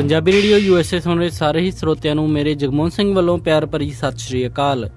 Punjabi radio USA ਸੁਣ ਰਹੇ ਸਾਰੇ ਹੀ ਸਰੋਤਿਆਂ ਨੂੰ ਮੇਰੇ ਜਗਮੋਹਨ ਸਿੰਘ ਵੱਲੋਂ ਪਿਆਰ ਭਰੀ ਸਤਿ ਸ਼੍ਰੀ ਅਕਾਲ।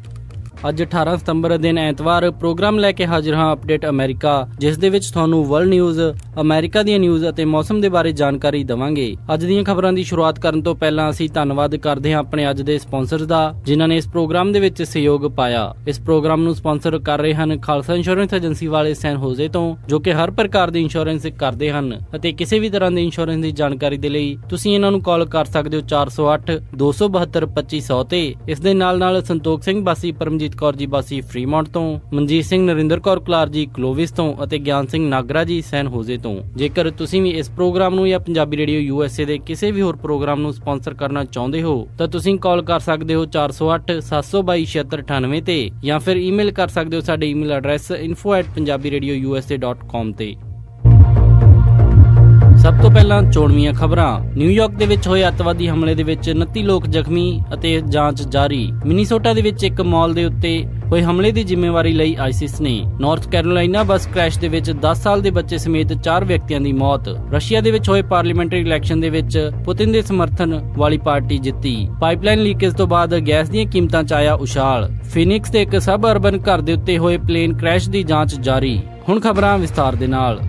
ਅੱਜ 18 ਸਤੰਬਰ ਦਿਨ ਐਤਵਾਰ ਪ੍ਰੋਗਰਾਮ ਲੈ ਕੇ ਹਾਜ਼ਰ ਹਾਂ ਅਪਡੇਟ ਅਮਰੀਕਾ, ਜਿਸ ਦੇ ਵਿੱਚ ਤੁਹਾਨੂੰ ਵਰਲਡ ਨਿਊਜ਼, ਅਮਰੀਕਾ ਦੀਆਂ ਨਿਊਜ਼ ਅਤੇ ਮੌਸਮ ਦੇ ਬਾਰੇ ਜਾਣਕਾਰੀ ਦੇਵਾਂਗੇ। ਅੱਜ ਦੀਆਂ ਖਬਰਾਂ ਦੀ ਸ਼ੁਰੂਆਤ ਕਰਨ ਤੋਂ ਪਹਿਲਾਂ ਅਸੀਂ ਧੰਨਵਾਦ ਕਰਦੇ ਹਾਂ ਆਪਣੇ ਅੱਜ ਦੇ ਸਪਾਂਸਰਸ ਦਾ, ਜਿਨ੍ਹਾਂ ਨੇ ਇਸ ਪ੍ਰੋਗਰਾਮ ਦੇ ਵਿੱਚ ਸਹਿਯੋਗ ਪਾਇਆ। ਇਸ ਪ੍ਰੋਗਰਾਮ ਨੂੰ ਸਪਾਂਸਰ ਕਰ ਰਹੇ ਹਨ ਖਾਲਸਾ ਇੰਸ਼ੋਰੈਂਸ ਏਜੰਸੀ ਵਾਲੇ ਸੈਨ ਹੋਜ਼ੇ ਤੋਂ, ਜੋ ਕਿ ਹਰ ਪ੍ਰਕਾਰ ਦੀ ਇੰਸ਼ੋਰੈਂਸ ਕਰਦੇ ਹਨ ਅਤੇ ਕਿਸੇ ਵੀ ਤਰ੍ਹਾਂ ਦੀ ਇੰਸ਼ੋਰੈਂਸ ਦੀ ਜਾਣਕਾਰੀ ਦੇ ਲਈ ਤੁਸੀਂ ਇਹਨਾਂ ਨੂੰ ਕਾਲ ਕਰ ਸਕਦੇ ਹੋ 408 272 2500 ਤੇ। ਇਸ ਦੇ ਨਾਲ ਸੰਤੋਖ ਸਿੰਘ ਬਾਸੀ ਪਰਮਜੀਤ ਕੌਰ ਜੀ ਬਾਸੀ ਫਰੀਮੌਂਟ ਤੋਂ, ਮਨਜੀਤ ਸਿੰਘ ਨਰਿੰਦਰ ਕੌਰ ਕੁਲਾਰ ਜੀ ਕਲੋਵਿਸ ਤੋਂ ਅਤੇ ਗਿਆਨ ਸਿੰਘ ਨਾਗਰਾ ਜੀ ਸੈਨ ਹੋਜ਼ੇ ਤੋਂ। ਜੇਕਰ ਤੁਸੀਂ ਵੀ ਇਸ ਪ੍ਰੋਗਰਾਮ ਨੂੰ ਜਾਂ ਪੰਜਾਬੀ ਰੇਡੀਓ USA ਦੇ ਕਿਸੇ ਵੀ ਹੋਰ ਪ੍ਰੋਗਰਾਮ ਨੂੰ ਸਪਾਂਸਰ ਕਰਨਾ ਚਾਹੁੰਦੇ ਹੋ ਤਾਂ ਤੁਸੀਂ ਕਾਲ ਕਰ ਸਕਦੇ ਹੋ 408 722 7698 ਤੇ, ਜਾਂ ਫਿਰ ਈਮੇਲ ਕਰ ਸਕਦੇ ਹੋ ਸਾਡੇ ਈਮੇਲ ਐਡਰੈਸ info@punjabiradiousa.com ਤੇ। ਸਭ ਤੋਂ ਪਹਿਲਾਂ ਚੋਣਵੀਆਂ ਖਬਰਾਂ। ਨਿਊਯਾਰਕ ਦੇ ਵਿੱਚ ਹੋਏ ਅੱਤਵਾਦੀ ਹਮਲੇ ਦੇ ਵਿੱਚ 29 ਲੋਕ ਜ਼ਖਮੀ ਅਤੇ ਜਾਂਚ ਜਾਰੀ। ਮਿਨੀਸੋਟਾ ਦੇ ਵਿੱਚ ਇੱਕ ਮਾਲ ਦੇ ਉੱਤੇ ਹੋਏ ਹਮਲੇ ਦੀ ਜ਼ਿੰਮੇਵਾਰੀ ਲਈ ਆਈਸਿਸ ਨੇ। ਨਾਰਥ ਕੈਰੋਲਾਈਨਾ ਬੱਸ ਕ੍ਰੈਸ਼ ਦੇ ਵਿੱਚ 10 ਸਾਲ ਦੇ ਬੱਚੇ ਸਮੇਤ 4 ਵਿਅਕਤੀਆਂ ਦੀ ਮੌਤ। ਰਸ਼ੀਆ ਦੇ ਵਿੱਚ ਹੋਏ ਪਾਰਲੀਮੈਂਟਰੀ ਇਲੈਕਸ਼ਨ ਦੇ ਵਿੱਚ ਪੁਤਿਨ ਦੇ ਸਮਰਥਨ ਵਾਲੀ ਪਾਰਟੀ ਜਿੱਤੀ। ਪਾਈਪਲਾਈਨ ਲੀਕੇਜ ਤੋਂ ਬਾਅਦ ਗੈਸ ਦੀਆਂ ਕੀਮਤਾਂ 'ਚ ਆਇਆ ਉਛਾਲ। ਫੀਨਿਕਸ ਦੇ ਇੱਕ ਸਬ ਅਰਬਨ ਘਰ ਦੇ ਉੱਤੇ ਹੋਏ ਪਲੇਨ ਕ੍ਰੈਸ਼ ਦੀ ਜਾਂਚ ਜਾਰੀ। ਹੁਣ ਖਬਰਾਂ ਵਿਸਥਾਰ ਦੇ ਨਾਲ।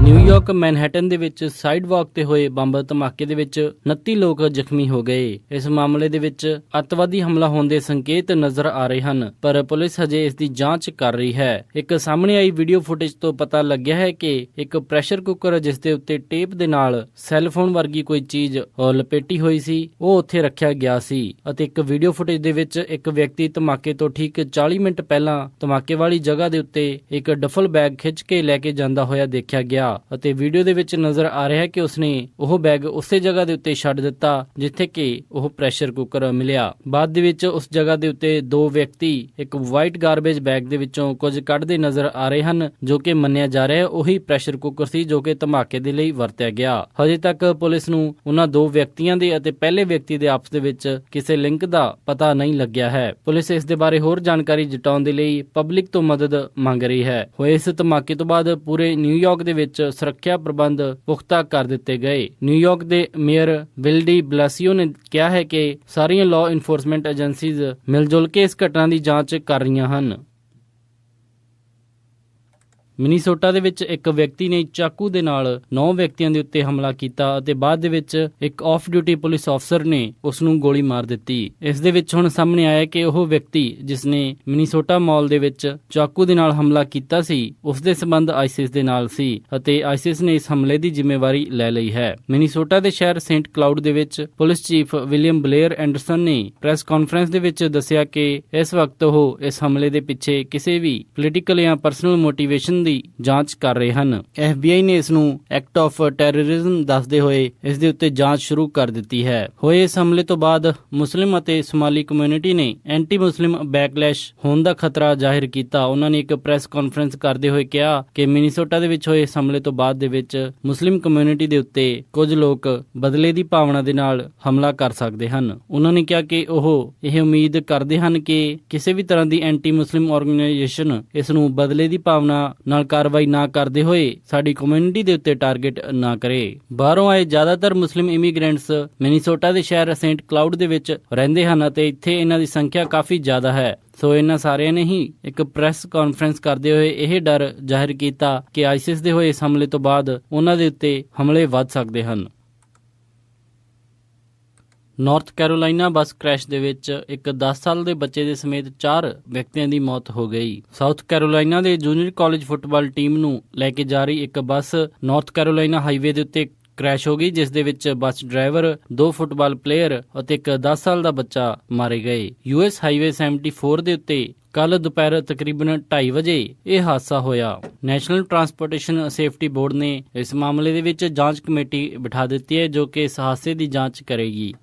ਨਿਊਯਾਰਕ ਮੈਨਹਟਨ ਦੇ ਵਿੱਚ ਸਾਈਡਵਾਕ ਤੇ ਹੋਏ ਬੰਬ ਧਮਾਕੇ ਦੇ ਵਿੱਚ 29 ਲੋਕ ਜ਼ਖਮੀ ਹੋ ਗਏ। ਇਸ ਮਾਮਲੇ ਦੇ ਵਿੱਚ ਅੱਤਵਾਦੀ ਹਮਲਾ ਹੋਣ ਦੇ ਸੰਕੇਤ ਨਜ਼ਰ ਆ ਰਹੇ ਹਨ, ਪਰ ਪੁਲਿਸ ਹਜੇ ਇਸ ਦੀ ਜਾਂਚ ਕਰ ਰਹੀ ਹੈ। ਇੱਕ ਸਾਹਮਣੇ ਆਈ ਵੀਡੀਓ ਫੁਟੇਜ ਤੋਂ ਪਤਾ ਲੱਗਿਆ ਹੈ ਕਿ ਇੱਕ ਪ੍ਰੈਸ਼ਰ ਕੁੱਕਰ ਜਿਸ ਦੇ ਉੱਤੇ ਟੇਪ ਦੇ ਨਾਲ ਸੈੱਲਫੋਨ ਵਰਗੀ ਕੋਈ ਚੀਜ਼ ਲਪੇਟੀ ਹੋਈ ਸੀ, ਉਹ ਉੱਥੇ ਰੱਖਿਆ ਗਿਆ ਸੀ ਅਤੇ ਇੱਕ ਵੀਡੀਓ ਫੁਟੇਜ ਦੇ ਵਿੱਚ ਇੱਕ ਵਿਅਕਤੀ ਧਮਾਕੇ ਤੋਂ ਠੀਕ 40 ਮਿੰਟ ਪਹਿਲਾਂ ਧਮਾਕੇ ਵਾਲੀ ਜਗ੍ਹਾ ਦੇ ਉੱਤੇ ਇੱਕ ਡਫਲ ਬੈਗ ਖਿੱਚ ਕੇ ਲੈ ਕੇ ਜਾਂਦਾ ਹੋਇਆ ਦੇਖਿਆ ਗਿਆ ਅਤੇ ਵੀਡੀਓ ਦੇ ਵਿੱਚ ਨਜ਼ਰ ਆ ਰਿਹਾ ਹੈ ਕਿ ਉਸਨੇ ਉਹ ਬੈਗ ਉਸੇ ਜਗ੍ਹਾ ਦੇ ਉੱਤੇ ਛੱਡ ਦਿੱਤਾ ਜਿੱਥੇ ਕਿ ਉਹ ਪ੍ਰੈਸ਼ਰ ਕੁੱਕਰ ਮਿਲਿਆ। ਬਾਅਦ ਦੇ ਵਿੱਚ ਉਸ ਜਗ੍ਹਾ ਦੇ ਉੱਤੇ 2 ਵਿਅਕਤੀ ਇੱਕ ਵਾਈਟ ਗਾਰਬੇਜ ਬੈਗ ਦੇ ਵਿੱਚੋਂ ਕੁਝ ਕੱਢਦੇ ਨਜ਼ਰ ਆ ਰਹੇ ਹਨ, ਜੋ ਕਿ ਮੰਨਿਆ ਜਾ ਰਿਹਾ ਹੈ ਉਹੀ ਪ੍ਰੈਸ਼ਰ ਕੁੱਕਰ ਸੀ ਜੋ ਕਿ ਧਮਾਕੇ ਦੇ ਲਈ ਵਰਤਿਆ ਗਿਆ। ਹਜੇ ਤੱਕ ਪੁਲਿਸ ਨੂੰ ਉਹਨਾਂ 2 ਵਿਅਕਤੀਆਂ ਦੇ ਅਤੇ ਪਹਿਲੇ ਵਿਅਕਤੀ ਦੇ ਆਪਸ ਦੇ ਵਿੱਚ ਕਿਸੇ ਲਿੰਕ ਦਾ ਪਤਾ ਨਹੀਂ ਲੱਗਿਆ ਹੈ। ਪੁਲਿਸ ਇਸ ਦੇ ਬਾਰੇ ਹੋਰ ਜਾਣਕਾਰੀ ਜੁਟਾਉਣ ਦੇ ਲਈ ਪਬਲਿਕ ਤੋਂ ਮਦਦ ਮੰਗ ਰਹੀ ਹੈ। ਹੋਏ ਇਸ ਧਮਾਕੇ ਤੋਂ ਬਾਅਦ ਪੂਰੇ ਨਿਊਯਾਰਕ ਦੇ ਵਿੱਚ ਸੁਰੱਖਿਆ ਪ੍ਰਬੰਧ ਪੁਖਤਾ ਕਰ ਦਿੱਤੇ ਗਏ। ਨਿਊਯਾਰਕ ਦੇ ਮੇਅਰ ਬਿਲ ਡੀ ਬਲਾਸੀਓ ਨੇ ਕਿਹਾ ਹੈ ਕਿ ਸਾਰੀਆਂ ਲਾਅ ਇਨਫੋਰਸਮੈਂਟ ਏਜੰਸੀਜ਼ ਮਿਲ ਜੁਲ ਕੇ ਇਸ ਘਟਨਾ ਦੀ ਜਾਂਚ ਕਰ ਰਹੀਆਂ ਹਨ। ਮਿਨੀਸੋਟਾ ਦੇ ਵਿੱਚ ਇੱਕ ਵਿਅਕਤੀ ਨੇ ਚਾਕੂ ਦੇ ਨਾਲ 9 ਵਿਅਕਤੀਆਂ ਦੇ ਉੱਤੇ ਹਮਲਾ ਕੀਤਾ ਅਤੇ ਬਾਅਦ ਦੇ ਵਿੱਚ ਇੱਕ ਆਫ ਡਿਊਟੀ ਪੁਲਿਸ ਅਫਸਰ ਨੇ ਉਸ ਨੂੰ ਗੋਲੀ ਮਾਰ ਦਿੱਤੀ। ਇਸ ਦੇ ਵਿੱਚ ਹੁਣ ਸਾਹਮਣੇ ਆਇਆ ਕਿ ਉਹ ਵਿਅਕਤੀ ਜਿਸ ਨੇ ਮਿਨੀਸੋਟਾ ਮਾਲ ਦੇ ਵਿੱਚ ਚਾਕੂ ਦੇ ਨਾਲ ਹਮਲਾ ਕੀਤਾ ਸੀ, ਉਸ ਦੇ ਸੰਬੰਧ ਆਈਸਿਸ ਦੇ ਨਾਲ ਸੀ ਅਤੇ ਆਈਸਿਸ ਨੇ ਇਸ ਹਮਲੇ ਦੀ ਜ਼ਿੰਮੇਵਾਰੀ ਲੈ ਲਈ ਹੈ। ਮਿਨੀਸੋਟਾ ਦੇ ਸ਼ਹਿਰ ਸੇਂਟ ਕਲਾਉਡ ਦੇ ਵਿੱਚ police chief William Blair Anderson ਨੇ ਪ੍ਰੈਸ ਕਾਨਫਰੰਸ ਦੇ ਵਿੱਚ ਦੱਸਿਆ ਕਿ ਇਸ ਵਕਤ ਉਹ ਇਸ ਹਮਲੇ ਦੇ ਪਿੱਛੇ ਕਿਸੇ ਵੀ ਪੋਲੀਟੀਕਲ ਜਾਂ ਪਰਸਨਲ ਮੋਟੀਵੇਸ਼ਨ ਦੀ ਜਾਂਚ ਕਰ ਰਹੇ ਹਨ। FBI ਨੇ ਇਸ ਨੂੰ ਐਕਟ ਆਫ ਟੈਰਰਿਜ਼ਮ ਦੱਸਦੇ ਹੋਏ ਇਸ ਦੇ ਉੱਤੇ ਜਾਂਚ ਸ਼ੁਰੂ ਕਰ ਦਿੱਤੀ ਹੈ। ਹੋਏ ਇਸ ਹਮਲੇ ਤੋਂ ਬਾਅਦ ਮੁਸਲਿਮ ਅਤੇ ਸੋਮਾਲੀ ਕਮਿਊਨਿਟੀ ਨੇ ਐਂਟੀ ਮੁਸਲਿਮ ਬੈਕਲੈਸ਼ ਹੋਣ ਦਾ ਖਤਰਾ ਜ਼ਾਹਿਰ ਕੀਤਾ। ਉਹਨਾਂ ਨੇ ਇੱਕ ਪ੍ਰੈਸ ਕਾਨਫਰੰਸ ਕਰਦੇ ਹੋਏ ਕਿਹਾ ਕਿ ਮਿਨੀਸੋਟਾ ਦੇ ਵਿੱਚ ਹੋਏ ਇਸ ਹਮਲੇ ਤੋਂ ਬਾਅਦ ਦੇ ਵਿੱਚ ਮੁਸਲਿਮ ਕਮਿਊਨਿਟੀ ਦੇ ਉੱਤੇ ਕੁਝ ਲੋਕ ਬਦਲੇ ਦੀ ਭਾਵਨਾ ਦੇ ਨਾਲ ਹਮਲਾ ਕਰ ਸਕਦੇ ਹਨ। ਉਹਨਾਂ ਨੇ ਕਿਹਾ ਕਿ ਉਹ ਇਹ ਉਮੀਦ ਕਰਦੇ ਹਨ ਕਿ ਕਿਸੇ ਵੀ ਤਰ੍ਹਾਂ ਦੀ ਐਂਟੀ ਮੁਸਲਿਮ ਆਰਗੇਨਾਈਜੇਸ਼ਨ ਇਸ ਨੂੰ ਬਦਲੇ ਦੀ ਭਾਵਨਾ ਨਾਲ ਕਾਰਵਾਈ ਨਾ ਕਰਦੇ ਹੋਏ ਸਾਡੀ ਕਮਿਊਨਿਟੀ ਦੇ ਉੱਤੇ ਟਾਰਗੇਟ ਨਾ ਕਰੇ। ਬਾਹਰੋਂ ਆਏ ਜ਼ਿਆਦਾਤਰ ਮੁਸਲਿਮ ਇਮੀਗ੍ਰੈਂਟਸ ਮਿਨੀਸੋਟਾ ਦੇ ਸ਼ਹਿਰ ਸੇਂਟ ਕਲਾਉਡ ਦੇ ਵਿੱਚ ਰਹਿੰਦੇ ਹਨ ਅਤੇ ਇੱਥੇ ਇਹਨਾਂ ਦੀ ਸੰਖਿਆ ਕਾਫੀ ਜ਼ਿਆਦਾ ਹੈ। ਸੋ ਇਹਨਾਂ ਸਾਰਿਆਂ ਨੇ ਹੀ ਇੱਕ ਪ੍ਰੈਸ ਕਾਨਫਰੰਸ ਕਰਦੇ ਹੋਏ ਇਹ ਡਰ ਜ਼ਾਹਿਰ ਕੀਤਾ ਕਿ ਆਈਸਿਸ ਦੇ ਹੋਏ ਇਸ ਹਮਲੇ ਤੋਂ ਬਾਅਦ ਉਹਨਾਂ ਦੇ ਉੱਤੇ ਹਮਲੇ ਵੱਧ ਸਕਦੇ ਹਨ। ਨਾਰਥ ਕੈਰੋਲਾਈਨਾ ਬੱਸ ਕ੍ਰੈਸ਼ ਦੇ ਵਿੱਚ ਇੱਕ 10 ਸਾਲ ਦੇ ਬੱਚੇ ਦੇ ਸਮੇਤ 4 ਵਿਅਕਤੀਆਂ ਦੀ ਮੌਤ ਹੋ ਗਈ। ਸਾਊਥ ਕੈਰੋਲਾਈਨਾ ਦੇ ਜੂਨੀਅਰ ਕਾਲਜ ਫੁੱਟਬਾਲ ਟੀਮ ਨੂੰ ਲੈ ਕੇ ਜਾ ਰਹੀ ਇੱਕ ਬੱਸ ਨਾਰਥ ਕੈਰੋਲਾਈਨਾ ਹਾਈਵੇ ਦੇ ਉੱਤੇ ਕ੍ਰੈਸ਼ ਹੋ ਗਈ, ਜਿਸ ਦੇ ਵਿੱਚ ਬੱਸ ਡਰਾਈਵਰ, 2 ਫੁੱਟਬਾਲ ਪਲੇਅਰ ਅਤੇ ਇੱਕ 10 ਸਾਲ ਦਾ ਬੱਚਾ ਮਾਰੇ ਗਏ। US ਹਾਈਵੇ 74 ਦੇ ਉੱਤੇ ਕੱਲ ਦੁਪਹਿਰ ਤਕਰੀਬਨ 2:30 ਵਜੇ ਇਹ ਹਾਦਸਾ ਹੋਇਆ। ਨੈਸ਼ਨਲ ਟਰਾਂਸਪੋਰਟੇਸ਼ਨ ਸੇਫਟੀ ਬੋਰਡ ਨੇ ਇਸ ਮਾਮਲੇ ਦੇ ਵਿੱਚ ਜਾਂਚ ਕਮੇਟੀ ਬਿਠਾ ਦਿੱਤੀ ਹੈ ਜੋ ਕਿ ਇਸ ਹਾਦਸੇ ਦੀ ਜਾਂਚ ਕਰੇਗੀ।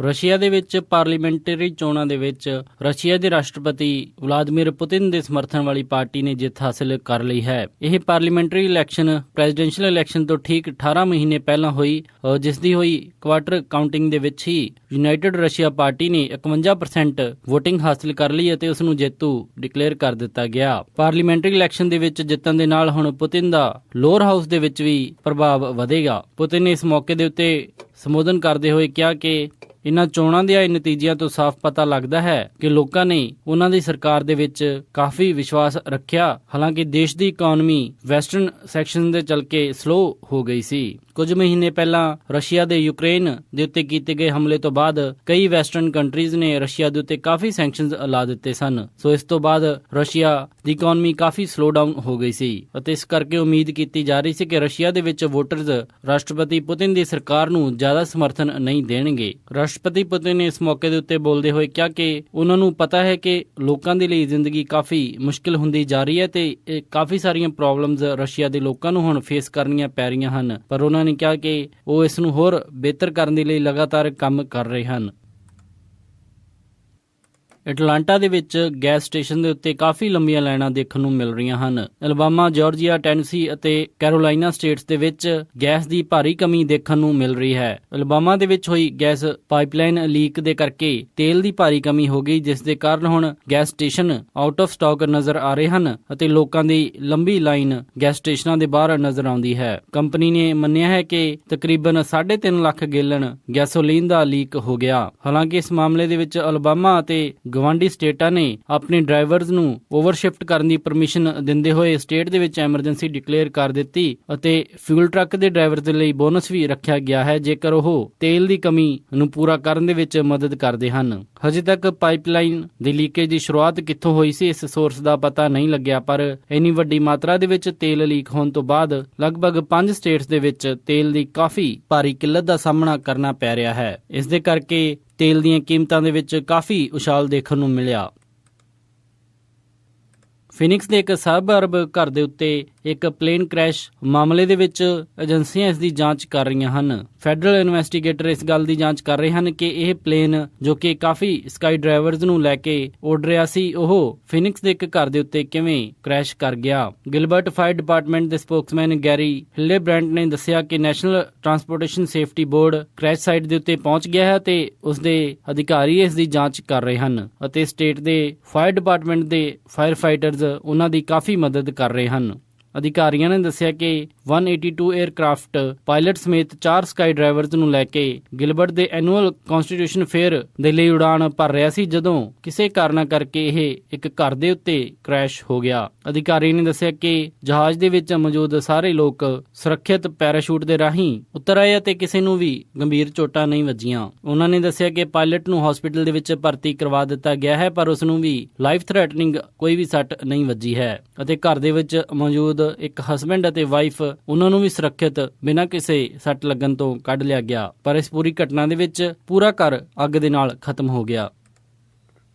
ਰਸ਼ੀਆ ਦੇ ਵਿੱਚ ਪਾਰਲੀਮੈਂਟਰੀ ਚੋਣਾਂ ਦੇ ਵਿੱਚ ਰਸ਼ੀਆ ਦੇ ਰਾਸ਼ਟਰਪਤੀ ਵਲਾਦੀਮੀਰ ਪੁਤਿਨ ਦੇ ਸਮਰਥਨ ਵਾਲੀ ਪਾਰਟੀ ਨੇ ਜਿੱਤ ਹਾਸਲ ਕਰ ਲਈ ਹੈ। ਇਹ ਪਾਰਲੀਮੈਂਟਰੀ ਇਲੈਕਸ਼ਨ ਪ੍ਰੈਜ਼ੀਡੈਂਸ਼ੀਅਲ ਇਲੈਕਸ਼ਨ ਤੋਂ ਠੀਕ 18 ਮਹੀਨੇ ਪਹਿਲਾਂ ਹੋਈ, ਜਿਸ ਦੀ ਹੋਈ ਕੁਆਟਰ ਕਾਊਂਟਿੰਗ ਦੇ ਵਿੱਚ ਹੀ ਯੂਨਾਈਟਿਡ ਰਸ਼ੀਆ ਪਾਰਟੀ ਨੇ 51% ਵੋਟਿੰਗ ਹਾਸਲ ਕਰ ਲਈ ਅਤੇ ਉਸ ਨੂੰ ਜੇਤੂ ਡਿਕਲੇਅਰ ਕਰ ਦਿੱਤਾ ਗਿਆ। ਪਾਰਲੀਮੈਂਟਰੀ ਇਲੈਕਸ਼ਨ ਦੇ ਵਿੱਚ ਜਿੱਤਣ ਦੇ ਨਾਲ ਹੁਣ ਪੁਤਿਨ ਦਾ ਲੋਅਰ ਹਾਊਸ ਦੇ ਵਿੱਚ ਵੀ ਪ੍ਰਭਾਵ ਵਧੇਗਾ। ਪੁਤਿਨ ਨੇ ਇਸ ਮੌਕੇ ਦੇ ਉੱਤੇ ਸੰਬੋਧਨ ਕਰਦੇ ਹੋਏ ਕਿਹਾ ਕਿ ਇਨ੍ਹਾਂ ਚੋਣਾਂ ਦੇ ਆਏ ਨਤੀਜਿਆਂ ਤੋਂ ਸਾਫ਼ ਪਤਾ ਲੱਗਦਾ ਹੈ ਕਿ ਲੋਕਾਂ ਨੇ ਉਹਨਾਂ ਦੀ ਸਰਕਾਰ ਦੇ ਵਿੱਚ ਕਾਫੀ ਵਿਸ਼ਵਾਸ ਰੱਖਿਆ। ਹਾਲਾਂਕਿ ਦੇਸ਼ ਦੀ ਇਕਨੋਮੀ ਵੈਸਟਰਨ ਸੈਕਸ਼ਨ ਦੇ ਚਲਕੇ ਸਲੋ ਹੋ ਗਈ ਸੀ। ਕੁਝ ਮਹੀਨੇ ਪਹਿਲਾਂ ਰਸ਼ੀਆ ਦੇ ਯੂਕਰੇਨ ਦੇ ਉੱਤੇ ਕੀਤੇ ਗਏ ਹਮਲੇ ਤੋਂ ਬਾਅਦ ਕਈ ਵੈਸਟਰਨ ਕੰਟਰੀਜ਼ ਨੇ ਰਸ਼ੀਆ ਦੇ ਉੱਤੇ ਕਾਫੀ ਸੈਂਕਸ਼ਨਜ਼ ਲਾ ਦਿੱਤੇ ਸਨ। ਸੋ ਇਸ ਤੋਂ ਬਾਅਦ ਰਸ਼ੀਆ ਦੀ ਇਕਨੋਮੀ ਕਾਫੀ ਸਲੋ ਡਾਊਨ ਹੋ ਗਈ ਸੀ ਅਤੇ ਇਸ ਕਰਕੇ ਉਮੀਦ ਕੀਤੀ ਜਾ ਰਹੀ ਸੀ ਕਿ ਰਸ਼ੀਆ ਦੇ ਵਿੱਚ ਵੋਟਰਜ਼ ਰਾਸ਼ਟਰਪਤੀ ਪੁਤਿਨ ਦੀ ਸਰਕਾਰ ਨੂੰ ਜ਼ਿਆਦਾ ਸਮਰਥਨ ਨਹੀਂ ਦੇਣਗੇ। ਰਾਸ਼ਟਰਪਤੀ ਪੁਤਿਨ ਨੇ ਇਸ ਮੌਕੇ ਦੇ ਉੱਤੇ ਬੋਲਦੇ ਹੋਏ ਕਿਹਾ ਕਿ ਉਹਨਾਂ ਨੂੰ ਪਤਾ ਹੈ ਕਿ ਲੋਕਾਂ ਦੇ ਲਈ ਜ਼ਿੰਦਗੀ ਕਾਫੀ ਮੁਸ਼ਕਿਲ ਹੁੰਦੀ ਜਾ ਰਹੀ ਹੈ ਤੇ ਕਾਫੀ ਸਾਰੀਆਂ ਪ੍ਰੋਬਲਮਸ ਰਸ਼ੀਆ ਦੇ ਲੋਕਾਂ ਨੂੰ ਹੁਣ ਫੇਸ ਕਰਨੀਆਂ ਪੈ ਰਹੀਆਂ ਹਨ, ਪਰ ਉਹਨਾਂ ਨੇ ਕਿਹਾ ਕਿ ਉਹ ਇਸ ਨੂੰ ਹੋਰ ਬਿਹਤਰ ਕਰਨ ਦੇ ਲਈ ਲਗਾਤਾਰ ਕੰਮ ਕਰ ਰਹੇ ਹਨ। ਐਟਲਾਂਟਾ ਦੇ ਵਿੱਚ ਗੈਸ ਸਟੇਸ਼ਨ ਦੇ ਉੱਤੇ ਕਾਫੀ ਲੰਬੀਆਂ ਲਾਈਨਾਂ ਦੇਖਣ ਨੂੰ ਮਿਲ ਰਹੀਆਂ ਹਨ। ਅਲਬਾਮਾ, ਜਾਰਜੀਆ, ਟੈਨਸੀ ਅਤੇ ਕੈਰੋਲਾਈਨਾ ਸਟੇਟਸ ਦੇ ਵਿੱਚ ਗੈਸ ਦੀ ਭਾਰੀ ਕਮੀ ਦੇਖਣ ਨੂੰ ਮਿਲ ਰਹੀ ਹੈ। ਅਲਬਾਮਾ ਦੇ ਵਿੱਚ ਹੋਈ ਗੈਸ ਪਾਈਪਲਾਈਨ ਲੀਕ ਦੇ ਕਰਕੇ ਤੇਲ ਦੀ ਭਾਰੀ ਕਮੀ ਹੋ ਗਈ, ਜਿਸ ਦੇ ਕਾਰਨ ਹੁਣ gas station out of stock ਨਜ਼ਰ ਆ ਰਹੇ ਹਨ ਅਤੇ ਲੋਕਾਂ ਦੀ ਲੰਬੀ ਲਾਈਨ ਗੈਸ ਸਟੇਸ਼ਨਾਂ ਦੇ ਬਾਹਰ ਨਜ਼ਰ ਆਉਂਦੀ ਹੈ। ਕੰਪਨੀ ਨੇ ਮੰਨਿਆ ਹੈ ਕਿ ਤਕਰੀਬਨ 3.5 ਲੱਖ ਗੈਲਨ ਗੈਸੋਲੀਨ ਦਾ ਲੀਕ ਹੋ ਗਿਆ। ਹਾਲਾਂਕਿ ਇਸ ਮਾਮਲੇ ਦੇ ਵਿੱਚ ਅਲਬਾਮਾ ਅਤੇ ਗਵਾਂਢੀ ਸਟੇਟਾਂ ਨੇ ਆਪਣੇ ਡਰਾਈਵਰਜ਼ ਨੂੰ ਓਵਰਸ਼ਿਫਟ ਕਰਨ ਦੀ ਪਰਮਿਸ਼ਨ ਦਿੰਦੇ ਹੋਏ ਸਟੇਟ ਦੇ ਵਿੱਚ ਐਮਰਜੈਂਸੀ ਡਿਕਲੇਅਰ ਕਰ ਦਿੱਤੀ ਅਤੇ ਫਿਊਲ ਟਰੱਕ ਦੇ ਡਰਾਈਵਰਜ਼ ਦੇ ਲਈ ਬੋਨਸ ਵੀ ਰੱਖਿਆ ਗਿਆ ਹੈ ਜੇਕਰ ਉਹ ਤੇਲ ਦੀ ਕਮੀ ਨੂੰ ਪੂਰਾ ਕਰਨ ਦੇ ਵਿੱਚ ਮਦਦ ਕਰਦੇ ਹਨ। ਹਜੇ ਤੱਕ ਪਾਈਪਲਾਈਨ ਦੀ ਲੀਕੇਜ ਦੀ ਸ਼ੁਰੂਆਤ ਕਿੱਥੋਂ ਹੋਈ ਸੀ ਇਸ ਸੋਰਸ ਦਾ ਪਤਾ ਨਹੀਂ ਲੱਗਿਆ, ਪਰ ਇੰਨੀ ਵੱਡੀ ਮਾਤਰਾ ਦੇ ਵਿੱਚ ਤੇਲ ਲੀਕ ਹੋਣ ਤੋਂ ਬਾਅਦ ਲਗਭਗ 5 ਸਟੇਟਸ ਦੇ ਵਿੱਚ ਤੇਲ ਦੀ ਕਾਫੀ ਭਾਰੀ ਕਿੱਲਤ ਦਾ ਸਾਹਮਣਾ ਕਰਨਾ ਪੈ ਰਿਹਾ ਹੈ। ਇਸ ਦੇ ਕਰਕੇ ਤੇਲ ਦੀਆਂ ਕੀਮਤਾਂ ਦੇ ਵਿੱਚ ਕਾਫੀ ਉਛਾਲ ਦੇਖਣ ਨੂੰ ਮਿਲਿਆ। ਫਿਨਿਕਸ ਦੇ ਇੱਕ ਸਬਅਰਬ ਘਰ ਦੇ ਉੱਤੇ ਇੱਕ ਪਲੇਨ ਕ੍ਰੈਸ਼ ਮਾਮਲੇ ਦੇ ਵਿੱਚ ਏਜੰਸੀਆਂ ਇਸ ਦੀ ਜਾਂਚ ਕਰ ਰਹੀਆਂ ਹਨ। ਫੈਡਰਲ ਇਨਵੈਸਟੀਗੇਟਰ ਇਸ ਗੱਲ ਦੀ ਜਾਂਚ ਕਰ ਰਹੇ ਹਨ ਕਿ ਇਹ ਪਲੇਨ ਜੋ ਕਿ ਕਾਫੀ ਸਕਾਈ ਡਰਾਈਵਰਜ਼ ਨੂੰ ਲੈ ਕੇ ਉੱਡ ਰਿਹਾ ਸੀ, ਉਹ ਫਿਨਿਕਸ ਦੇ ਇੱਕ ਘਰ ਦੇ ਉੱਤੇ ਕਿਵੇਂ ਕ੍ਰੈਸ਼ ਕਰ ਗਿਆ। ਗਿਲਬਰਟ ਫਾਇਰ ਡਿਪਾਰਟਮੈਂਟ ਦੇ ਸਪੋਕਸਮੈਨ ਗੈਰੀ ਹਿਲੇਬ੍ਰੈਂਟ ਨੇ ਦੱਸਿਆ ਕਿ national transportation safety board crash site ਦੇ ਉੱਤੇ ਪਹੁੰਚ ਗਿਆ ਹੈ ਤੇ ਉਸ ਦੇ ਅਧਿਕਾਰੀ ਇਸ ਦੀ ਜਾਂਚ ਕਰ ਰਹੇ ਹਨ ਅਤੇ ਸਟੇਟ ਦੇ ਫਾਇਰ ਡਿਪਾਰਟਮੈਂਟ ਦੇ ਫਾਇਰ ਫਾਈਟਰਜ਼ ਉਹਨਾਂ ਦੀ ਕਾਫੀ ਮਦਦ ਕਰ ਰਹੇ ਹਨ। ਅਧਿਕਾਰੀਆਂ ਨੇ ਦੱਸਿਆ ਕਿ 182 에ਅਰਕ੍ਰਾਫਟ ਪਾਇਲਟ ਸਮੇਤ 4 ਸਕਾਈ ਡਰਾਈਵਰਜ਼ ਨੂੰ ਲੈ ਕੇ ਗਿਲਬਰਟ ਦੇ ਐਨੂਅਲ ਕਨਸਟੀਟਿਊਸ਼ਨ ਫੇਅਰ ਦੇ ਲਈ ਉਡਾਣ ਭਰ ਰਿਹਾ ਸੀ ਜਦੋਂ ਕਿਸੇ ਕਾਰਨ ਕਰਕੇ ਇਹ ਇੱਕ ਘਰ ਦੇ ਉੱਤੇ ਕ੍ਰੈਸ਼ ਹੋ ਗਿਆ। ਅਧਿਕਾਰੀ ਨੇ ਦੱਸਿਆ ਕਿ ਜਹਾਜ਼ ਦੇ ਵਿੱਚ ਮੌਜੂਦ ਸਾਰੇ ਲੋਕ ਸੁਰੱਖਿਅਤ ਪੈਰਾਸ਼ੂਟ ਦੇ ਰਾਹੀਂ ਉਤਰ ਆਏ ਅਤੇ ਕਿਸੇ ਨੂੰ ਵੀ ਗੰਭੀਰ ਚੋਟਾਂ ਨਹੀਂ ਵੱਜੀਆਂ। ਉਹਨਾਂ ਨੇ ਦੱਸਿਆ ਕਿ ਪਾਇਲਟ ਨੂੰ ਹਸਪੀਟਲ ਦੇ ਵਿੱਚ ਭਰਤੀ ਕਰਵਾ ਦਿੱਤਾ ਗਿਆ ਹੈ, ਪਰ ਉਸ ਨੂੰ ਵੀ ਲਾਈਫ ਥ੍ਰੈਟਨਿੰਗ ਕੋਈ ਵੀ ਸੱਟ ਨਹੀਂ ਵੱਜੀ ਹੈ ਅਤੇ ਘਰ ਦੇ ਵਿੱਚ ਮੌਜੂਦ ਇੱਕ ਹਸਬੈਂਡ ਅਤੇ ਵਾਈਫ ਉਹਨਾਂ ਨੂੰ ਵੀ ਸੁਰੱਖਿਅਤ ਬਿਨਾਂ ਕਿਸੇ ਸੱਟ ਲੱਗਣ ਤੋਂ ਕੱਢ ਲਿਆ ਗਿਆ, ਪਰ ਇਸ ਪੂਰੀ ਘਟਨਾ ਦੇ ਵਿੱਚ ਪੂਰਾ ਘਰ ਅੱਗ ਦੇ ਨਾਲ ਖਤਮ ਹੋ ਗਿਆ।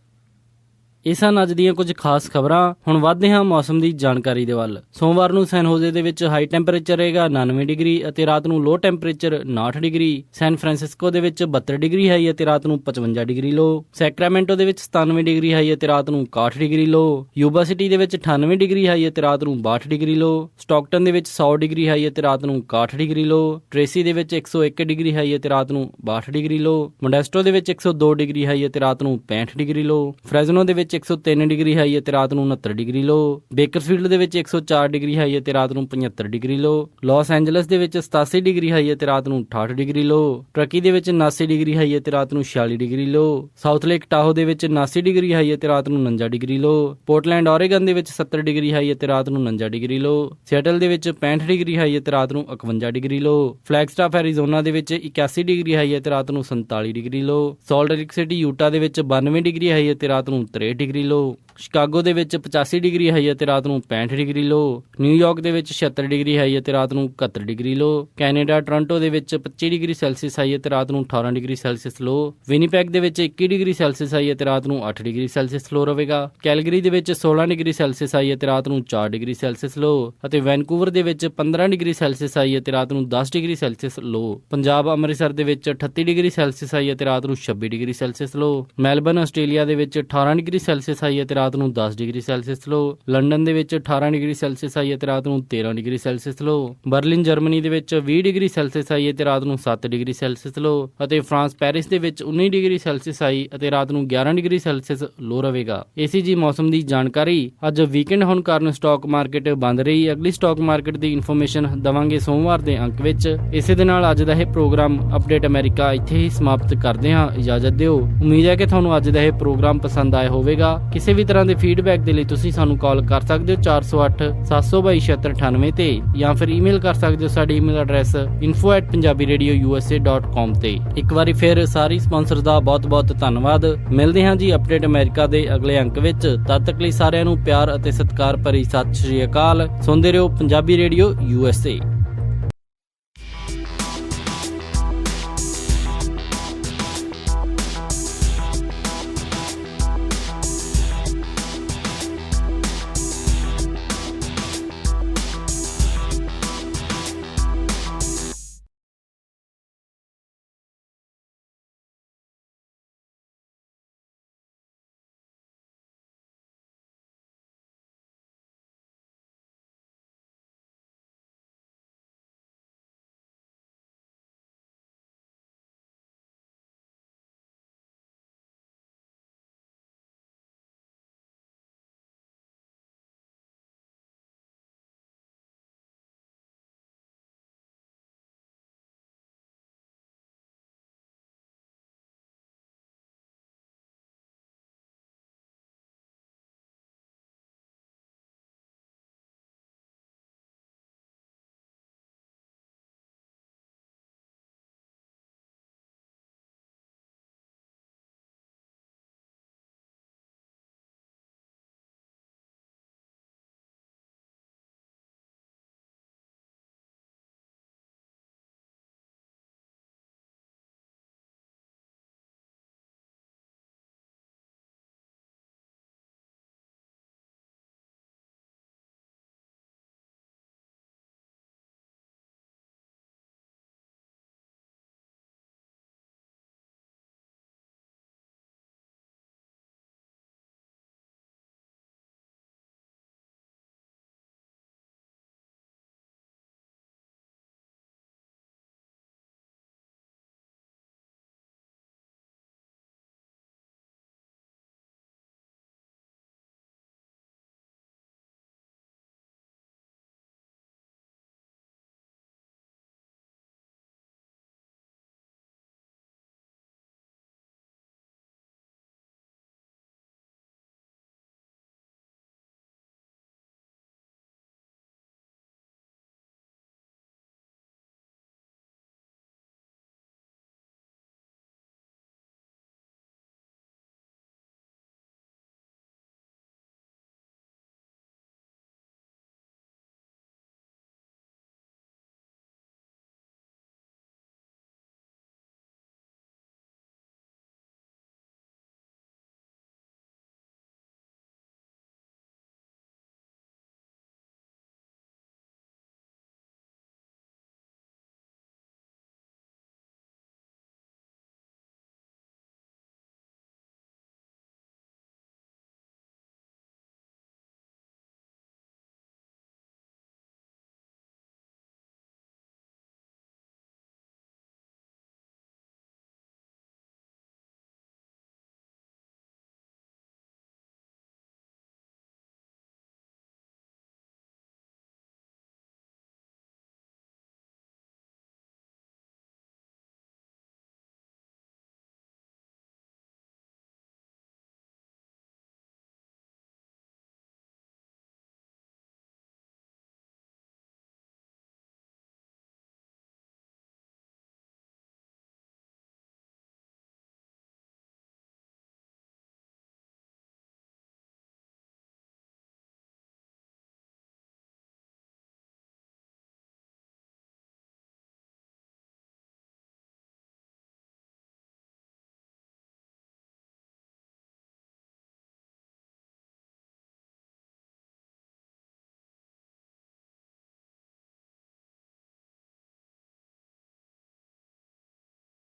ਇਹ ਸਨ ਅੱਜ ਦੀਆਂ ਕੁਝ ਖਾਸ ਖਬਰਾਂ। ਹੁਣ ਵਧਦੇ ਹਾਂ ਮੌਸਮ ਦੀ ਜਾਣਕਾਰੀ ਦੇ ਵੱਲ। ਸੋਮਵਾਰ ਨੂੰ ਸੈਨ ਹੋਜ਼ੇ ਦੇ ਵਿੱਚ ਹਾਈ ਟੈਂਪਰੇਚਰ ਰਹੇਗਾ 99 ਡਿਗਰੀ ਅਤੇ ਰਾਤ ਨੂੰ ਲੋ ਟੈਂਪਰੇਚਰ 69 ਡਿਗਰੀ। ਸੈਨ ਫਰਾਂਸਿਸਕੋ ਦੇ ਵਿੱਚ 72 ਡਿਗਰੀ ਹਾਈ ਅਤੇ ਰਾਤ ਨੂੰ 55 ਡਿਗਰੀ ਲੋ। ਸੈਕਰਾਮੈਂਟੋ ਦੇ ਵਿੱਚ 97 ਡਿਗਰੀ ਹਾਈ ਅਤੇ ਰਾਤ ਨੂੰ 61 ਡਿਗਰੀ ਲੋ। ਯੂਬਾ ਸਿਟੀ ਦੇ ਵਿੱਚ 98 ਡਿਗਰੀ ਹਾਈ ਅਤੇ ਰਾਤ ਨੂੰ 62 ਡਿਗਰੀ ਲੋ। ਸਟਾਕਟਨ ਦੇ ਵਿੱਚ 100 ਡਿਗਰੀ ਹਾਈ ਅਤੇ ਰਾਤ ਨੂੰ 61 ਡਿਗਰੀ ਲੋ। ਟ੍ਰੇਸੀ ਦੇ ਵਿੱਚ 101 ਡਿਗਰੀ ਹਾਈ ਅਤੇ ਰਾਤ ਨੂੰ 62 ਡਿਗਰੀ ਲੋ। ਮੋਡੈਸਟੋ ਦੇ ਵਿੱਚ 102 ਡਿਗਰੀ ਹਾਈ ਅਤੇ ਰਾਤ ਨੂੰ 65 ਡਿਗਰੀ ਲੋ। ਫ੍ਰੈਜ਼ਨੋ ਦੇ ਵਿੱਚ 103 ਡਿਗਰੀ ਹਾਈ ਅਤੇ ਰਾਤ ਨੂੰ 69 ਡਿਗਰੀ ਲੋ। ਬੇਕਰਫੀਲਡ ਦੇ ਵਿੱਚ 104 ਡਿਗਰੀ ਹਾਈ ਅਤੇ ਰਾਤ ਨੂੰ 75 ਡਿਗਰੀ ਲੋ। ਲਾਸ ਐਂਜਲਸ ਦੇ ਵਿੱਚ 87 ਡਿਗਰੀ ਹਾਈ ਅਤੇ ਰਾਤ ਨੂੰ 68 ਡਿਗਰੀ ਲੋ। ਟਰਕੀ ਦੇ ਵਿੱਚ 79 ਡਿਗਰੀ ਹਾਈ ਅਤੇ ਰਾਤ ਨੂੰ 46 ਡਿਗਰੀ ਲੋ। ਸਾਊਥ ਲੇਕ ਟਾਹੋ ਦੇ ਵਿੱਚ 79 ਡਿਗਰੀ ਹਾਈ ਅਤੇ ਰਾਤ ਨੂੰ 49 ਡਿਗਰੀ ਲੋ। ਪੋਰਟਲੈਂਡ ਓਰੇਗਨ ਦੇ ਵਿੱਚ 70 ਡਿਗਰੀ ਹਾਈ ਅਤੇ ਰਾਤ ਨੂੰ 49 ਡਿਗਰੀ ਲੋ। ਸੀਐਟਲ ਦੇ ਵਿੱਚ 65 ਡਿਗਰੀ ਹਾਈ ਅਤੇ ਰਾਤ ਨੂੰ 51 ਡਿਗਰੀ ਲੋ। ਫਲੈਗਸਟਾਫ ਐਰੀਜ਼ੋਨਾ ਦੇ ਵਿੱਚ 81 ਡਿਗਰੀ ਹਾਈ ਅਤੇ ਰਾਤ ਨੂੰ 47 ਡਿਗਰੀ ਲੋ। ਸਾਲਟ ਲੇਕ ਸਿਟੀ ਯੂਟਾ ਦੇ ਵਿੱਚ 92 ਡਿਗਰੀ ਹਾਈ ਅਤੇ ਰਾਤ ਨੂੰ 63 ਡਿਗਰੀ ਲੋ। ਸ਼ਿਕਾਗੋ ਦੇ ਵਿੱਚ 85 ਡਿਗਰੀ ਹਾਈ ਅਤੇ ਰਾਤ ਨੂੰ 65 ਡਿਗਰੀ ਲੋ। ਨਿਊਯਾਰਕ ਦੇ ਵਿੱਚ 76 ਡਿਗਰੀ ਹਾਈ ਅਤੇ ਰਾਤ ਨੂੰ 71 ਡਿਗਰੀ ਲੋ। ਕੈਨੇਡਾ ਟੋਰਾਂਟੋ ਦੇ ਵਿੱਚ 25 ਡਿਗਰੀ ਸੈਲਸੀਅਸ ਹਾਈ ਅਤੇ ਰਾਤ ਨੂੰ 18 ਡਿਗਰੀ ਸੈਲਸੀਅਸ ਲੋ। ਵਿਨੀਪੈਗ ਦੇ ਵਿੱਚ 21 ਡਿਗਰੀ ਸੈਲਸੀਅਸ ਹਾਈ ਅਤੇ ਰਾਤ ਨੂੰ 8 ਡਿਗਰੀ ਸੈਲਸੀਅਸ ਲੋ ਰਹੇਗਾ। ਕੈਲਗਰੀ ਦੇ ਵਿੱਚ 16 ਡਿਗਰੀ ਸੈਲਸੀਅਸ ਹਾਈ ਅਤੇ ਰਾਤ ਨੂੰ 4 ਡਿਗਰੀ ਸੈਲਸੀਅਸ ਲੋ ਅਤੇ ਵੈਨਕੂਵਰ ਦੇ ਵਿੱਚ 15 ਡਿਗਰੀ ਸੈਲਸੀਅਸ ਹਾਈ ਅਤੇ ਰਾਤ ਨੂੰ 10 ਡਿਗਰੀ ਸੈਲਸੀਅਸ ਲੋ। ਪੰਜਾਬ ਅੰਮ੍ਰਿਤਸਰ ਦੇ ਵਿੱਚ 38 ਡਿਗਰੀ ਸੈਲਸੀਅਸ ਹਾਈ ਅਤੇ ਰਾਤ ਨੂੰ 26 ਡਿਗਰੀ ਸੈਲਸੀਅਸ ਲੋ। ਮੈਲਬਨ ਆਸਟ੍ਰੇਲੀਆ ਦੇ ਵਿੱਚ 18 ਡਿਗਰੀ ਸੈਲਸੀਅਸ ਹਾਈ ਅਤੇ ਰਾਤ ਨੂੰ 10 ਡਿਗਰੀ ਸੈਲਸੀਅਸ ਲੋ। ਲੰਡਨ ਦੇ ਵਿੱਚ 18 ਡਿਗਰੀ ਸੈਲਸੀਅਸ ਹਾਈ ਅਤੇ ਰਾਤ ਨੂੰ 13 ਡਿਗਰੀ ਸੈਲਸੀਅਸ ਲੋ। ਬਰਲਿਨ ਜਰਮਨੀ ਦੇ ਵਿੱਚ 20 ਡਿਗਰੀ ਸੈਲਸੀਅਸ ਹਾਈ ਅਤੇ ਰਾਤ ਨੂੰ 7 ਡਿਗਰੀ ਸੈਲਸੀਅਸ ਲੋ ਅਤੇ ਫਰਾਂਸ ਪੈਰਿਸ ਦੇ ਵਿੱਚ 19 ਡਿਗਰੀ ਸੈਲਸੀਅਸ ਹਾਈ ਅਤੇ ਰਾਤ ਨੂੰ 11 ਡਿਗਰੀ ਸੈਲਸੀਅਸ ਲੋ ਰਹੇਗਾ। ਇਸੀ ਜੀ ਮੌਸਮ ਦੀ ਜਾਣਕਾਰੀ। ਅੱਜ ਵੀਕਐਂਡ ਹੋਣ ਕਾਰਨ ਸਟਾਕ ਮਾਰਕੀਟ ਬੰਦ ਰਹੀ। ਅਗਲੀ ਸਟਾਕ ਮਾਰਕੀਟ ਦੀ ਇਨਫੋਰਮੇਸ਼ਨ ਦਵਾਂਗੇ ਸੋਮਵਾਰ ਦੇ ਅੰਕ ਵਿੱਚ। ਇਸੇ ਦੇ ਨਾਲ ਅੱਜ ਦਾ ਇਹ ਪ੍ਰੋਗਰਾਮ ਅਪਡੇਟ ਅਮਰੀਕਾ ਇੱਥੇ ਹੀ ਸਮਾਪਤ ਕਰਦੇ ਹਾਂ। ਇਜਾਜ਼ਤ ਦਿਓ। ਉਮੀਦ ਹੈ ਕਿ ਤੁਹਾਨੂੰ ਅੱਜ ਦਾ ਇਹ ਪ੍ਰੋਗਰਾਮ ਪਸੰਦ ਆਇਆ ਹੋਵੇਗਾ। ਕਿਸੇ ਵੀ ਤਰ੍ਹਾਂ ਦੇ ਫੀਡਬੈਕ ਦੇ ਲਈ ਤੁਸੀਂ ਸਾਨੂੰ ਕਾਲ ਕਰ ਸਕਦੇ ਹੋ 408 722 7698 ਤੇ ਜਾਂ ਫਿਰ ਈਮੇਲ ਕਰ ਸਕਦੇ ਹੋ ਸਾਡੀ ਈਮੇਲ ਐਡਰੈਸ info@punjabiradiousa.com ਤੇ। ਇੱਕ ਵਾਰੀ ਫਿਰ ਸਾਰੀ ਸਪਾਂਸਰ ਦਾ ਬਹੁਤ-ਬਹੁਤ ਧੰਨਵਾਦ। ਮਿਲਦੇ ਹਾਂ ਜੀ ਅਪਡੇਟ ਅਮਰੀਕਾ ਦੇ ਅਗਲੇ ਅੰਕ ਵਿੱਚ। ਤਦ ਤੱਕ ਲਈ ਸਾਰਿਆਂ ਨੂੰ ਪਿਆਰ ਅਤੇ ਸਤਿਕਾਰ ਭਰੀ ਸਤਿ ਸ਼੍ਰੀ ਅਕਾਲ। ਸੁਣਦੇ ਰਹੋ ਪੰਜਾਬੀ ਰੇਡੀਓ USA।